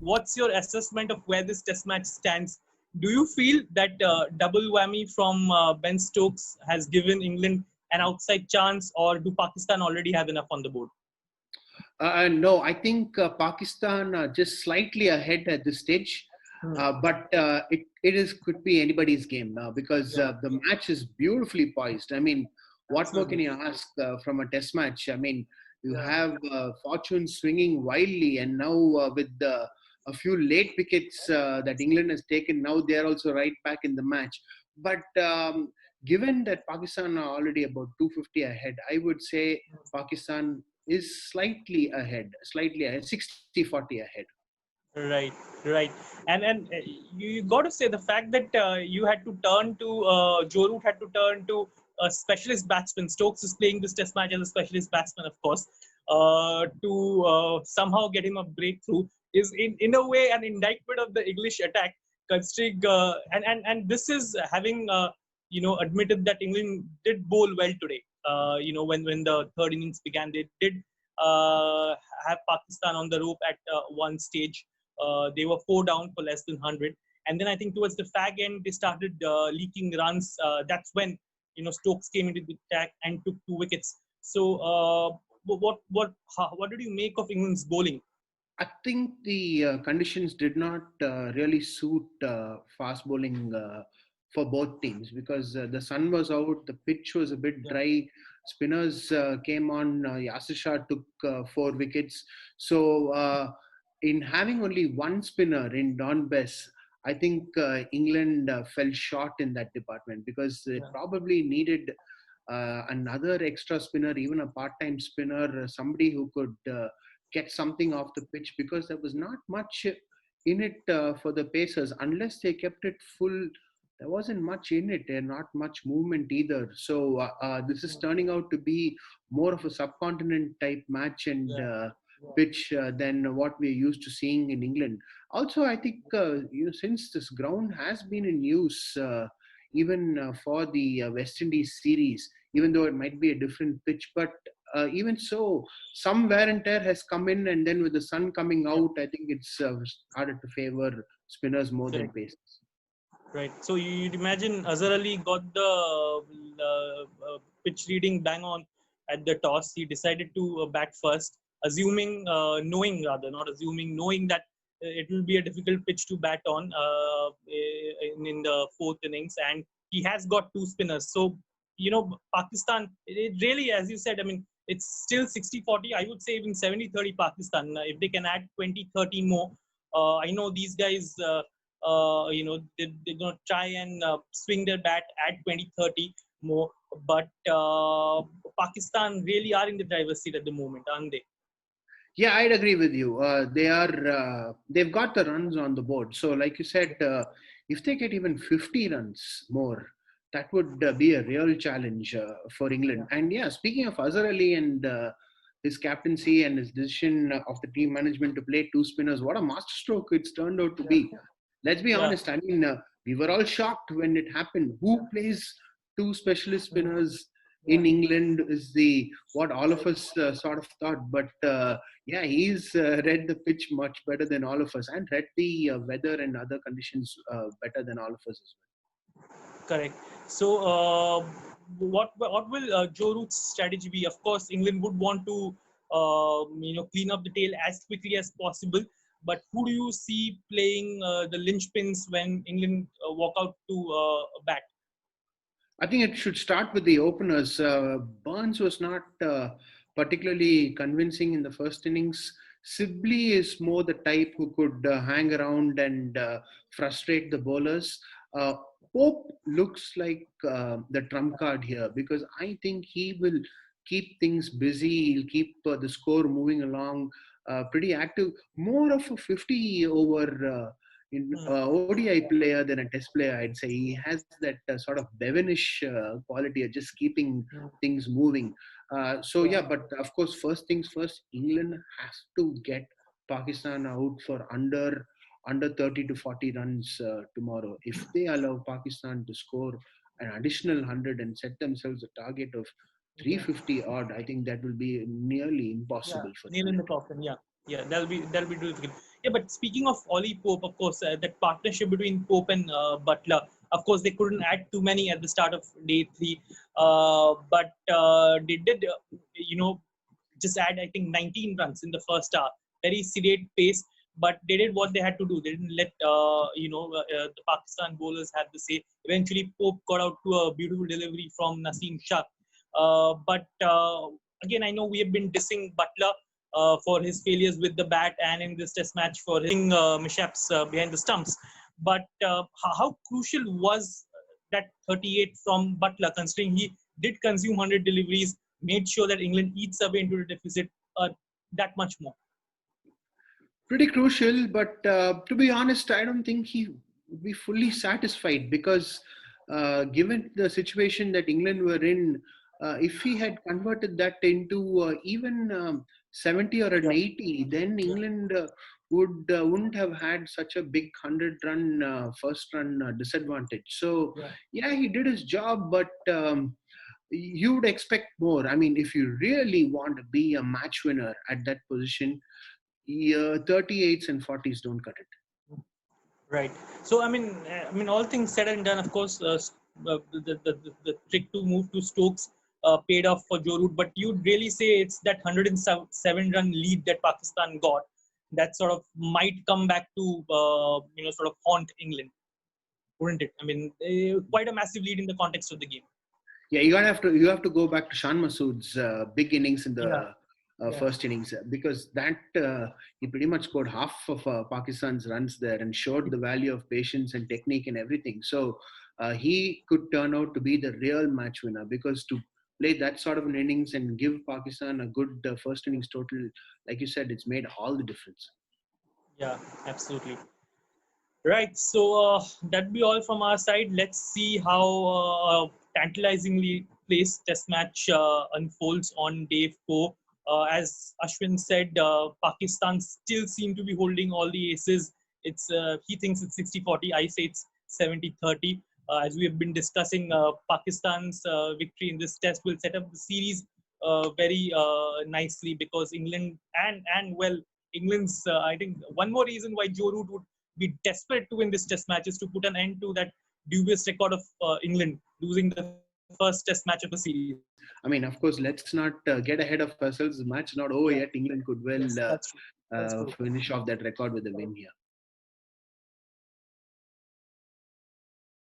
what's your assessment of where this test match stands? Do you feel that double whammy from Ben Stokes has given England an outside chance, or do Pakistan already have enough on the board? No, I think Pakistan are just slightly ahead at this stage. But it could be anybody's game now because the match is beautifully poised. I mean, what more can you ask from a test match? I mean, you have fortune swinging wildly, and now with a few late wickets that England has taken, now they are also right back in the match. But given that Pakistan are already about 250 ahead, I would say Pakistan is slightly ahead, 60-40 ahead. Right, right, and you got to say the fact that you had to turn to Joe Root had to turn to a specialist batsman. Stokes is playing this test match as a specialist batsman, of course, to somehow get him a breakthrough is in a way an indictment of the English attack. Considering and this is having admitted that England did bowl well today. When the third innings began, they did have Pakistan on the rope at one stage. They were 4 down for less than 100, and then I think towards the fag end they started leaking runs. That's when Stokes came into the attack and took 2 wickets. So what did you make of England's bowling? I think the conditions did not really suit fast bowling for both teams because the sun was out, the pitch was a bit dry. Spinners came on. Yasir Shah took 4 wickets. So in having only one spinner in Don Bess, I think England fell short in that department because it probably needed another extra spinner, even a part-time spinner, somebody who could get something off the pitch because there was not much in it for the Pacers. Unless they kept it full, there wasn't much in it and not much movement either. So this is turning out to be more of a subcontinent type match and pitch than what we're used to seeing in England. Also, I think since this ground has been in use even for the West Indies series, even though it might be a different pitch, but even so, some wear and tear has come in, and then with the sun coming out, I think it's started to favor spinners more than paces. Right. So you'd imagine Azhar Ali got the pitch reading bang on at the toss. He decided to bat first, knowing that it will be a difficult pitch to bat on in the 4th innings, and he has got 2 spinners. So Pakistan, it really, as you said, I mean, it's still 60-40. I would say even 70-30 Pakistan. If they can add 20-30 more, I know these guys. They're going to try and swing their bat at 20-30 more. But Pakistan really are in the driver's seat at the moment, aren't they? Yeah, I'd agree with you. They've got the runs on the board. So like you said, if they get even 50 runs more, that would be a real challenge for England. And yeah, speaking of Azhar Ali and his captaincy and his decision of the team management to play 2 spinners, what a masterstroke it's turned out to be. Let's be honest. I mean, we were all shocked when it happened. Who plays 2 specialist spinners in England is what all of us sort of thought. But he's read the pitch much better than all of us and read the weather and other conditions better than all of us as well. Correct. So what will Joe Root's strategy be? Of course, England would want to clean up the tail as quickly as possible. But who do you see playing the linchpins when England walk out to bat? I think it should start with the openers. Burns was not particularly convincing in the first innings. Sibley is more the type who could hang around and frustrate the bowlers. Pope looks like the trump card here because I think he will keep things busy. He'll keep the score moving along. Pretty active, more of a 50 over ODI player than a test player, I'd say. He has that sort of Bevanish quality of just keeping things moving. But of course, first things first, England has to get Pakistan out for under 30-40 runs tomorrow. If they allow Pakistan to score an additional 100 and set themselves a target of 350 odd, I think that will be nearly impossible for them. Nail in the coffin, yeah, that'll be difficult. Yeah, but speaking of Ollie Pope, of course, that partnership between Pope and Butler, of course, they couldn't add too many at the start of day three, but they did, just add, I think, 19 runs in the first hour. Very sedate pace, but they did what they had to do. They didn't let, the Pakistan bowlers have the say. Eventually, Pope got out to a beautiful delivery from Naseem Shah. But again, I know we have been dissing Butler for his failures with the bat and in this test match for his mishaps behind the stumps. But how crucial was that 38 from Butler, considering he did consume 100 deliveries, made sure that England eats away into the deficit that much more? Pretty crucial, but to be honest, I don't think he would be fully satisfied because given the situation that England were in, if he had converted that into even 70 or an Yeah, 80, then yeah, England wouldn't have had such a big 100-run first run disadvantage. So yeah. yeah, he did his job, but you would expect more. I mean, if you really want to be a match winner at that position, yeah, 38s and 40s don't cut it. Right. So I mean, all things said and done, of course, the trick to move to Stokes paid off for Joe Root. But you'd really say it's that 107-run lead that Pakistan got that sort of might come back to sort of haunt England, wouldn't it? I mean, quite a massive lead in the context of the game. Yeah, you have to go back to Shan Masood's big innings in Yeah. the Yeah. first innings because that he pretty much scored half of Pakistan's runs there and showed the value of patience and technique and everything. So he could turn out to be the real match winner because to play that sort of an innings and give Pakistan a good first innings total, like you said, it's made all the difference. Yeah. Absolutely. Right, so that'd be all from our side. Let's see how tantalizingly this test match unfolds on day four. As Ashwin said, Pakistan still seem to be holding all the aces. It's he thinks it's 60-40. I say it's 70-30. As we have been discussing, Pakistan's victory in this test will set up the series very nicely because England and well, England's I think one more reason why Joe Root would be desperate to win this test match is to put an end to that dubious record of England losing the first test match of the series. I mean, of course, let's not get ahead of ourselves. The match not over Yeah, yet. England could well yes, that's true. That's true. finish off that record with a win here.